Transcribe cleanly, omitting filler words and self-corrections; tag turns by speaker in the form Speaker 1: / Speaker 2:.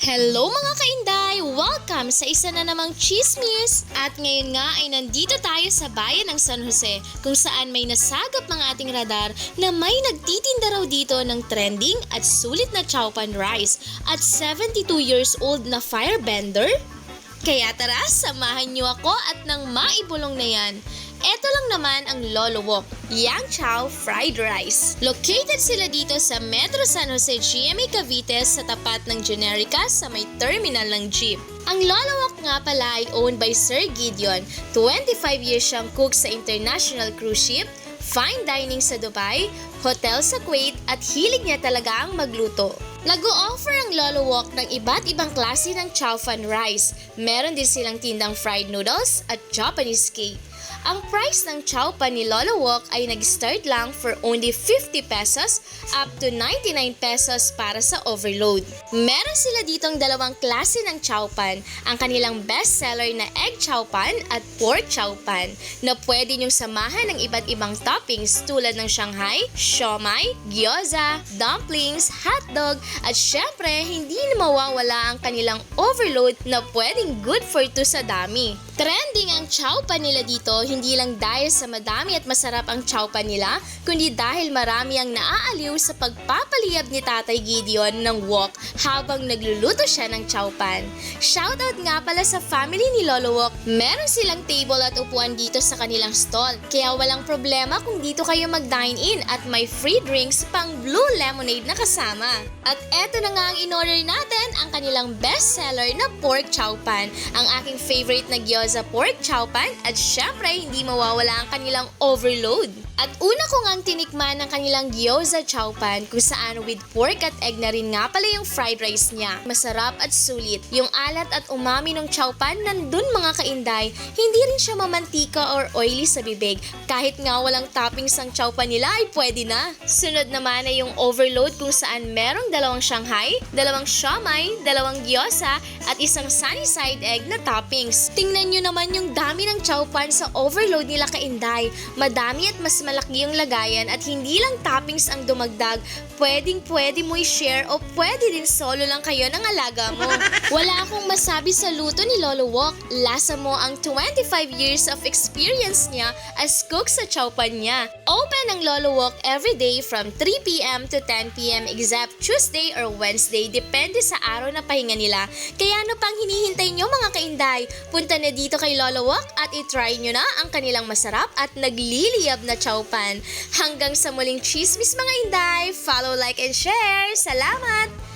Speaker 1: Hello mga kainday! Welcome sa isa na namang chismis! At ngayon nga ay nandito tayo sa bayan ng San Jose kung saan may nasagap ng ating radar na may nagtitinda raw dito ng trending at sulit na chowpan rice at 72 years old na firebender? Kaya tara, samahan niyo ako at nang maibulong na yan. Ito lang naman ang Lolo Wok, Yang Chow Fried Rice. Located sila dito sa Metro San Jose GMA Cavite sa tapat ng Generica sa may terminal ng jeep. Ang Lolo Wok nga pala ay owned by Sir Gideon. 25 years siyang cook sa international cruise ship, fine dining sa Dubai, hotel sa Kuwait at hilig niya talaga ang magluto. Nag-o-offer ang Lolo Wok ng iba't ibang klase ng chowpan rice. Meron din silang tindang fried noodles at Japanese cake. Ang price ng chowpan ni Lolo Wok ay nag-start lang for only 50 pesos up to 99 pesos para sa overload. Meron sila ditong dalawang klase ng chowpan, ang kanilang best seller na egg chowpan at pork chowpan na pwede nyong samahan ng iba't ibang toppings tulad ng Shanghai, siomai, gyoza, dumplings, hotdog at syempre hindi na mawawala ang kanilang overload na pwedeng good for two sa dami. Trending ang chowpan nila dito hindi lang dahil sa madami at masarap ang chowpan nila, kundi dahil marami ang naaaliw sa pagpapaliyab ni Tatay Gideon ng wok habang nagluluto siya ng chowpan. Shoutout nga pala sa family ni Lolo Wok, meron silang table at upuan dito sa kanilang stall, kaya walang problema kung dito kayo mag-dine-in at may free drinks pang blue lemonade na kasama. At eto na nga ang in-order natin, ang kanilang best seller na pork chowpan, ang aking favorite na gyoza pork chowpan at syempre hindi mawawala ang kanilang overload. At una ko ngang tinikman ang kanilang gyoza chowpan kung saan with pork at egg na rin nga pala yung fried rice niya. Masarap at sulit. Yung alat at umami ng chowpan nandun mga kainday, hindi rin siya mamantika or oily sa bibig. Kahit nga walang toppings ang chowpan nila ay pwede na. Sunod naman ay yung overload kung saan merong dalawang Shanghai, dalawang siomai, dalawang gyoza at isang sunny side egg na toppings. Tingnan nyo naman yung dami ng chowpan sa overload nila kainday. Madami at mas malaki yung lagayan at hindi lang toppings ang dumagdag, pwede mo i-share o pwede din solo lang kayo ng alaga mo. Wala akong masabi sa luto ni Lolo Wok. Lasa mo ang 25 years of experience niya as cook sa chowpan niya. Open ang Lolo Wok everyday from 3 p.m. to 10 p.m. except Tuesday or Wednesday, depende sa araw na pahinga nila. Kaya ano pang hinihintay nyo mga kainday? Punta na dito kay Lolo Wok at itry nyo na ang kanilang masarap at nagliliyab na chowpan. Hanggang sa muling chismis mga inday, follow, like, and share. Salamat!